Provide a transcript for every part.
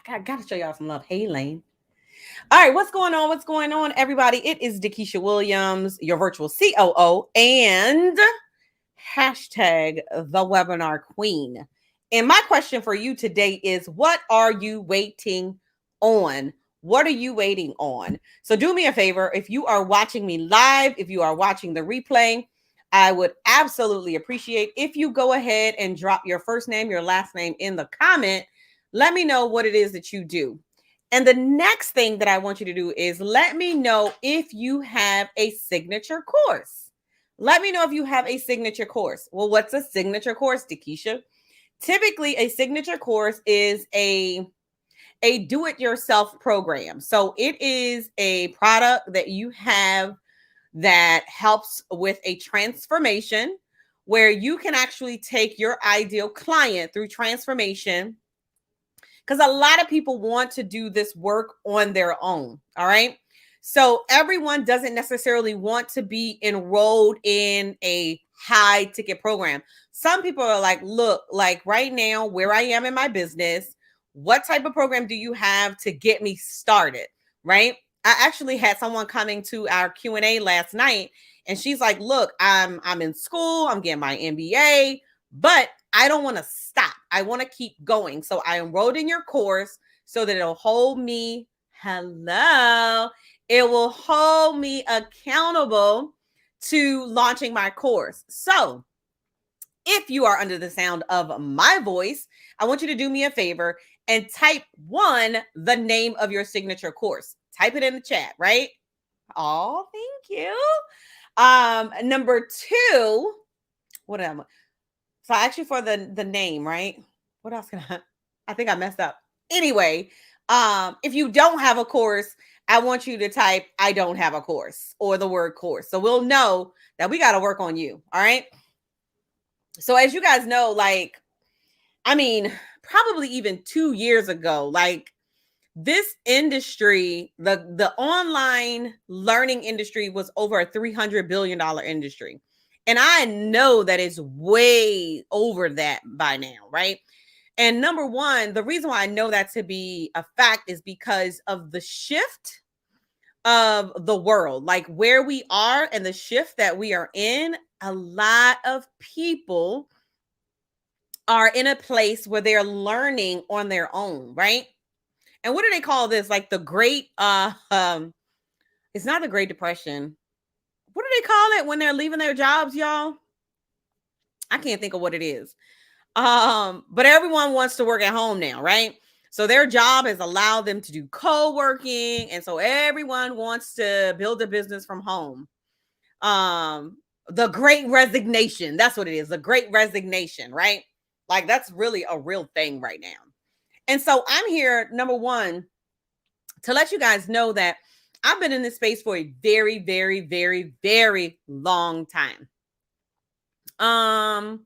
I gotta show y'all some love. Hey, Lane. All right, what's going on? What's going on, everybody? It is Dakisha Williams, your virtual COO, and hashtag the webinar queen. And my question for you today is, what are you waiting on? What are you waiting on? So do me a favor. If you are watching me live, if you are watching the replay, I would absolutely appreciate if you go ahead and drop your first name, your last name in the comment. Let me know what it is that you do. And the next thing that I want you to do is let me know if you have a signature course. Let me know if you have a signature course. Well, what's a signature course, Dakisha? Typically, a signature course is a do-it-yourself program. So it is a product that you have that helps with a transformation where you can actually take your ideal client through transformation, because a lot of people want to do this work on their own. All right. So everyone doesn't necessarily want to be enrolled in a high ticket program. Some people are like, look, like right now, where I am in my business, what type of program do you have to get me started? Right. I actually had someone coming to our Q&A last night, and she's like, look, I'm in school, I'm getting my MBA, but I don't want to stop. I want to keep going. So I enrolled in your course so that it'll hold me. Hello. It will hold me accountable to launching my course. So if you are under the sound of my voice, I want you to do me a favor and type one, the name of your signature course. Type it in the chat, right? Oh, thank you. Number two, what am I? So actually for the name, right? What else can I think I messed up. Anyway, if you don't have a course, I want you to type I don't have a course or the word course. So we'll know that we got to work on you. All right. So as you guys know, like, I mean, probably even 2 years ago, like this industry, the online learning industry was over a $300 billion industry. And I know that it's way over that by now, right? And number one, the reason why I know that to be a fact is because of the shift of the world, like where we are and the shift that we are in. A lot of people are in a place where they're learning on their own, right? And what do they call this? Like the great it's not the Great Depression. What do they call it when they're leaving their jobs, y'all? I can't think of what it is. But everyone wants to work at home now, right? So their job has allowed them to do co-working, and so everyone wants to build a business from home. The Great Resignation, that's what it is, the Great Resignation, right? Like that's really a real thing right now. And so I'm here, number one, to let you guys know that I've been in this space for a very, very, very, very long time. I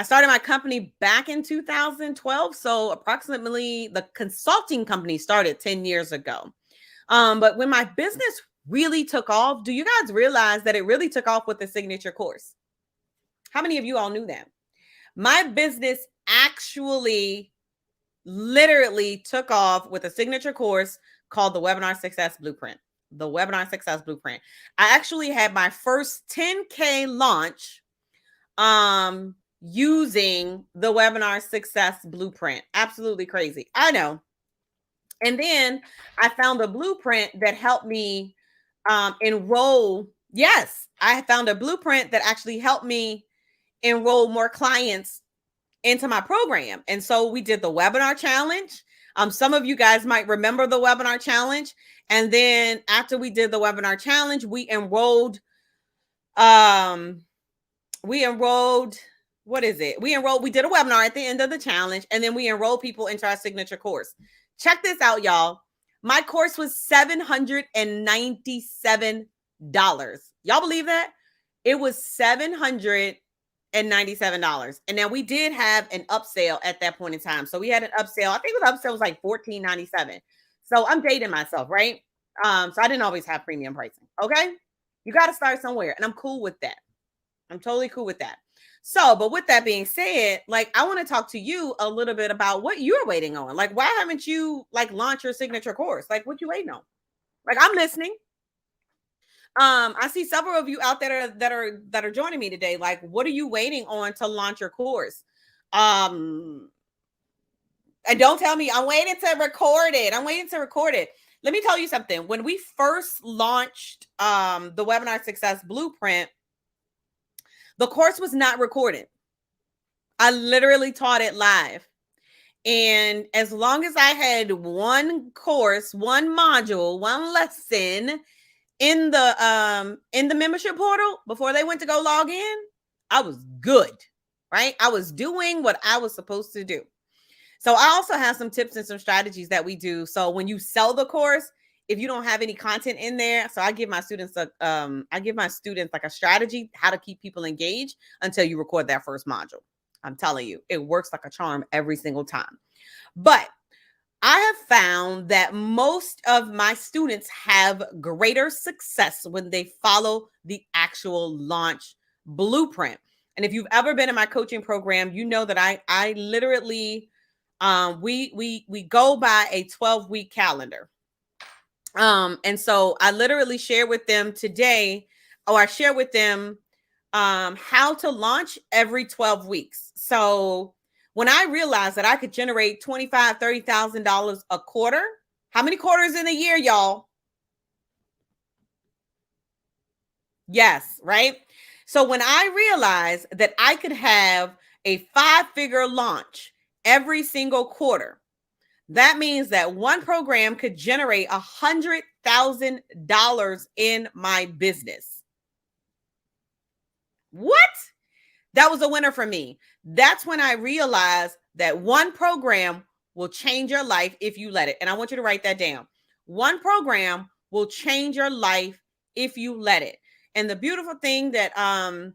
started my company back in 2012. So approximately the consulting company started 10 years ago. But when my business really took off, do you guys realize that it really took off with the signature course? How many of you all knew that? My business actually literally took off with a signature course called the Webinar Success Blueprint. The Webinar Success Blueprint. I actually had my first 10K launch using the Webinar Success Blueprint. Absolutely crazy. I know. And then I found a blueprint that helped me enroll. Yes, I found a blueprint that actually helped me enroll more clients into my program. And so we did the webinar challenge. Some of you guys might remember the webinar challenge. And then after we did the webinar challenge, we enrolled, what is it? We did a webinar at the end of the challenge, and then we enrolled people into our signature course. Check this out, y'all. My course was $797. Y'all believe that? It was $797. And now we did have an upsell at that point in time. So we had an upsell. I think the upsell was like $14.97. So I'm dating myself, right? So I didn't always have premium pricing. Okay. You got to start somewhere. And I'm cool with that. I'm totally cool with that. So, but with that being said, like I want to talk to you a little bit about what you're waiting on. Like, why haven't you like launched your signature course? Like, what you waiting on? Like, I'm listening. I see several of you out there that are joining me today. Like, what are you waiting on to launch your course? Um, and don't tell me I'm waiting to record it. I'm waiting to record it. Let me tell you something. When we first launched the Webinar Success Blueprint, the course was not recorded. I literally taught it live. And as long as I had one course, one module, one lesson in the membership portal before they went to go log in, I was good, right? I was doing what I was supposed to do. So I also have some tips and some strategies that we do. So when you sell the course, if you don't have any content in there, so I give my students like a strategy how to keep people engaged until you record that first module. I'm telling you, it works like a charm every single time. But I have found that most of my students have greater success when they follow the actual launch blueprint. And if you've ever been in my coaching program, you know that I literally we go by a 12-week calendar. And so I literally share with them today, or I share with them how to launch every 12 weeks. So when I realized that I could generate $25,000, $30,000 a quarter, how many quarters in a year, y'all? Yes, right? So when I realized that I could have a 5-figure launch every single quarter, that means that one program could generate $100,000 in my business. What? That was a winner for me. That's when I realized that one program will change your life if you let it. And I want you to write that down. One program will change your life if you let it. And the beautiful thing that I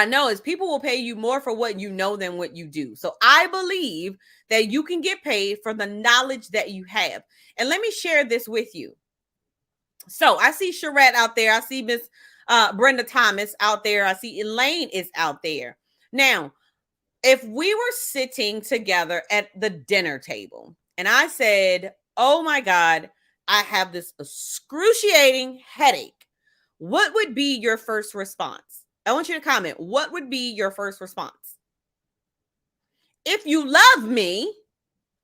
know is people will pay you more for what you know than what you do. So I believe that you can get paid for the knowledge that you have. And let me share this with you. So I see Sherette out there. I see Miss Brenda Thomas out there. I see Elaine is out there. Now, if we were sitting together at the dinner table and I said, oh my God, I have this excruciating headache, what would be your first response? I want you to comment. What would be your first response? If you love me,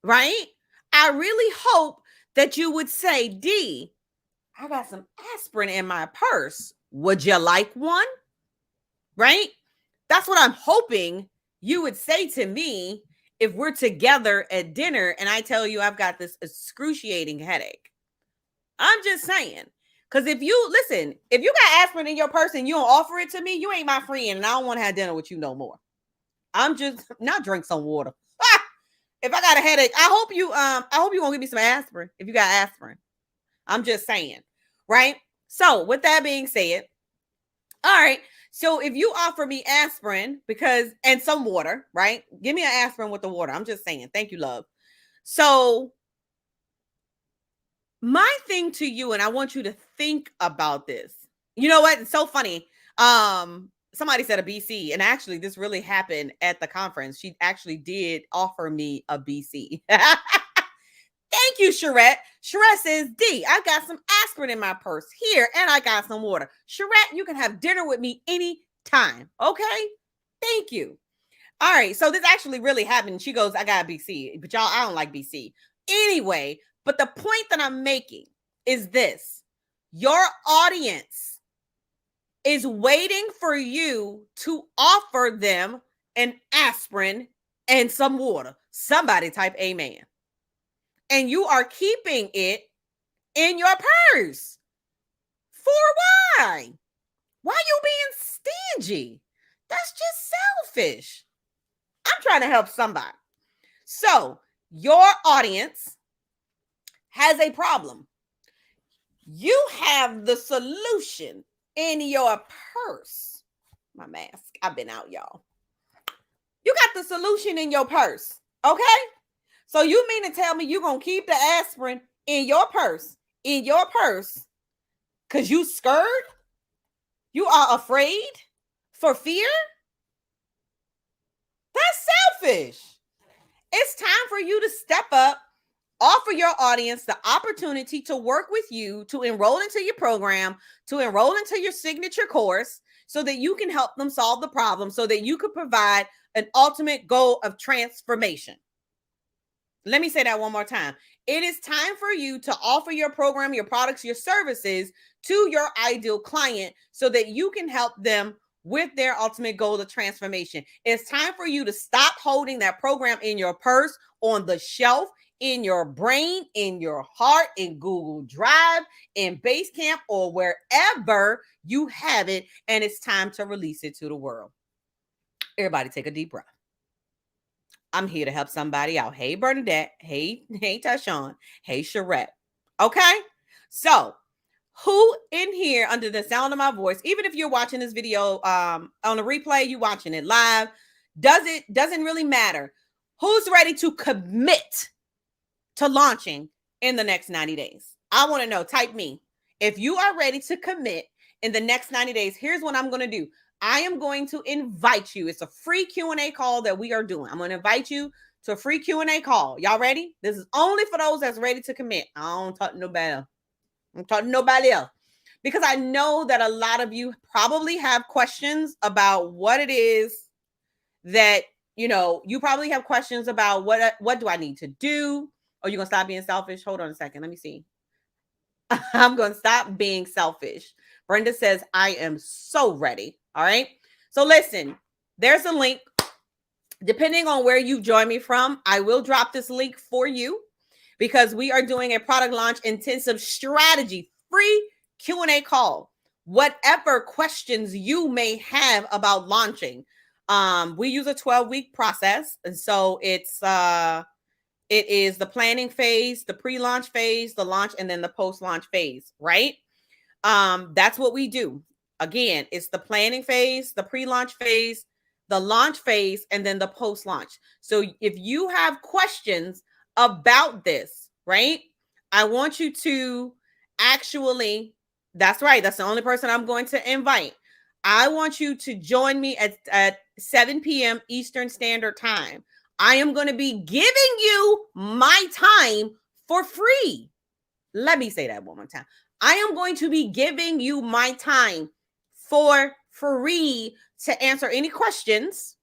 right? I really hope that you would say, D, I got some aspirin in my purse. Would you like one? Right? That's what I'm hoping you would say to me if we're together at dinner and I tell you I've got this excruciating headache. I'm just saying. Because if you got aspirin in your purse and you don't offer it to me, you ain't my friend and I don't want to have dinner with you no more. I'm just not drink some water. If I got a headache, I hope you won't give me some aspirin if you got aspirin. I'm just saying, right? So with that being said, all right. So if you offer me aspirin and some water, right? Give me an aspirin with the water. I'm just saying, thank you, love. So my thing to you, and I want you to think about this. You know what? It's so funny. Somebody said a BC, and actually this really happened at the conference. She actually did offer me a BC. Thank you, Sherette. Sherette says, D, I got some aspirin in my purse here, and I got some water. Sherette, you can have dinner with me anytime. Okay? Thank you. All right. So this actually really happened. She goes, I got a BC, but y'all, I don't like BC. Anyway, but the point that I'm making is this. Your audience is waiting for you to offer them an aspirin and some water. Somebody type amen. And you are keeping it in your purse. For why? Why you being stingy? That's just selfish. I'm trying to help somebody. So your audience has a problem. You have the solution in your purse. My mask. I've been out, y'all. You got the solution in your purse. Okay? So you mean to tell me you're going to keep the aspirin in your purse, because you scared? You are afraid for fear? That's selfish. It's time for you to step up, offer your audience the opportunity to work with you, to enroll into your program, to enroll into your signature course so that you can help them solve the problem, so that you could provide an ultimate goal of transformation. Let me say that one more time. It is time for you to offer your program, your products, your services to your ideal client so that you can help them with their ultimate goal of transformation. It's time for you to stop holding that program in your purse, on the shelf, in your brain, in your heart, in Google Drive, in Basecamp, or wherever you have it. And it's time to release it to the world. Everybody take a deep breath. I'm here to help somebody out. Hey, Bernadette. Hey, Tashawn. Hey, Sharette. Okay. So who in here under the sound of my voice, even if you're watching this video on a replay, you watching it live, doesn't really matter. Who's ready to commit to launching in the next 90 days? I want to know. Type me. If you are ready to commit in the next 90 days, here's what I'm going to do. I am going to invite you. It's a free Q&A call that we are doing. I'm going to invite you to a free Q&A call. Y'all ready? This is only for those that's ready to commit. I don't talk to nobody else. I'm talking to nobody else. Because I know that a lot of you probably have questions about what it is that, you probably have questions about what do I need to do? Are you going to stop being selfish? Hold on a second. Let me see. I'm going to stop being selfish. Brenda says, I am so ready. All right. So listen, there's a link. Depending on where you join me from, I will drop this link for you because we are doing a product launch intensive strategy, free Q&A call. Whatever questions you may have about launching. We use a 12-week process. And so it is the planning phase, the pre-launch phase, the launch, and then the post-launch phase, right? That's what we do. Again, it's the planning phase, the pre-launch phase, the launch phase, and then the post-launch. So if you have questions about this, right? I want you to actually, that's right. That's the only person I'm going to invite. I want you to join me at 7 p.m. Eastern Standard Time. I am going to be giving you my time for free. Let me say that one more time. I am going to be giving you my time for free to answer any questions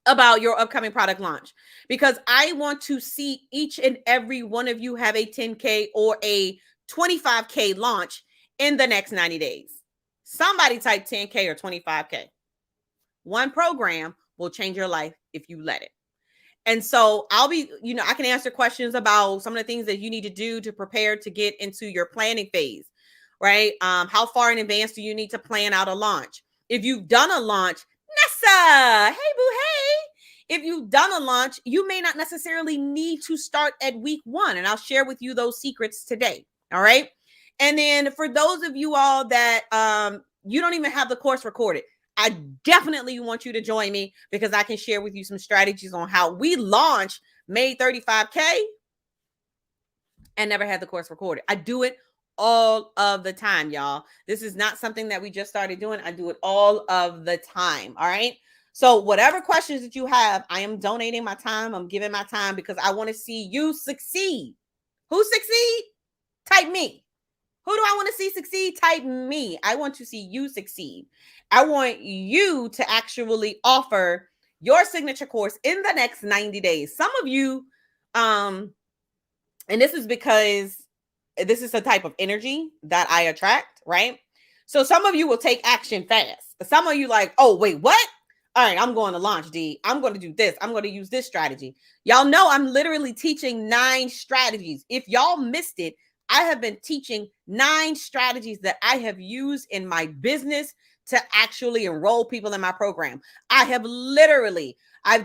about your upcoming product launch, because I want to see each and every one of you have a 10K or a 25K launch in the next 90 days. Somebody type 10K or 25K. One program will change your life if you let it. And so I'll be, I can answer questions about some of the things that you need to do to prepare to get into your planning phase, right? How far in advance do you need to plan out a launch? If you've done a launch, Nessa, hey, boo, hey. If you've done a launch, you may not necessarily need to start at week 1. And I'll share with you those secrets today. All right. And then for those of you all that you don't even have the course recorded, I definitely want you to join me because I can share with you some strategies on how we launched, made 35K, and never had the course recorded. I do it all of the time, y'all. This is not something that we just started doing. I do it all of the time. All right. So whatever questions that you have, I am donating my time. I'm giving my time because I want to see you succeed. Who succeed? Type me. Who do I want to see succeed? Type me. I want to see you succeed. I want you to actually offer your signature course in the next 90 days. Some of you, and this is because this is the type of energy that I attract, right? So some of you will take action fast. Some of you like, oh, wait, what? All right, I'm going to launch, D. I'm going to do this. I'm going to use this strategy. Y'all know I'm literally teaching 9 strategies. If y'all missed it, I have been teaching 9 strategies that I have used in my business to actually enroll people in my program. I've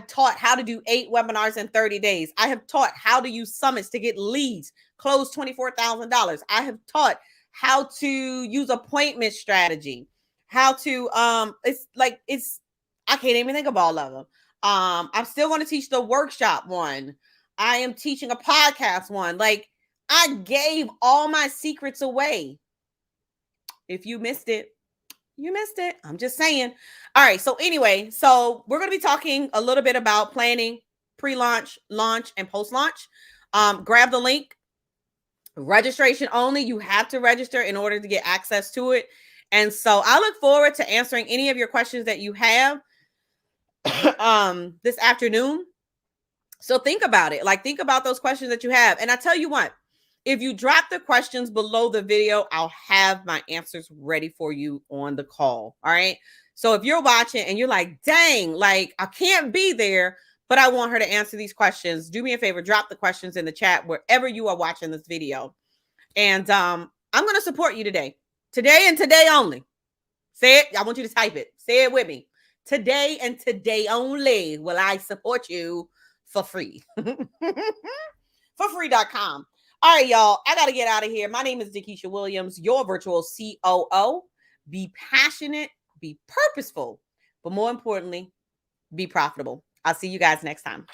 taught how to do 8 webinars in 30 days. I have taught how to use summits to get leads, close $24,000. I have taught how to use appointment strategy, how to, I can't even think of all of them. I'm still going to teach the workshop one. I am teaching a podcast one. Like, I gave all my secrets away. If you missed it, You missed it. I'm just saying. All right. So anyway, so we're going to be talking a little bit about planning pre-launch, launch, and post-launch. Grab the link. Registration only. You have to register in order to get access to it. And so I look forward to answering any of your questions that you have this afternoon. So think about it. Like, think about those questions that you have. And I tell you what, if you drop the questions below the video, I'll have my answers ready for you on the call. All right. So if you're watching and you're like, dang, like I can't be there, but I want her to answer these questions, do me a favor, drop the questions in the chat wherever you are watching this video. And I'm going to support you today. Today and today only. Say it. I want you to type it. Say it with me. Today and today only will I support you for free. For free.com. All right, y'all. I got to get out of here. My name is Dakisha Williams, your virtual COO. Be passionate, be purposeful, but more importantly, be profitable. I'll see you guys next time.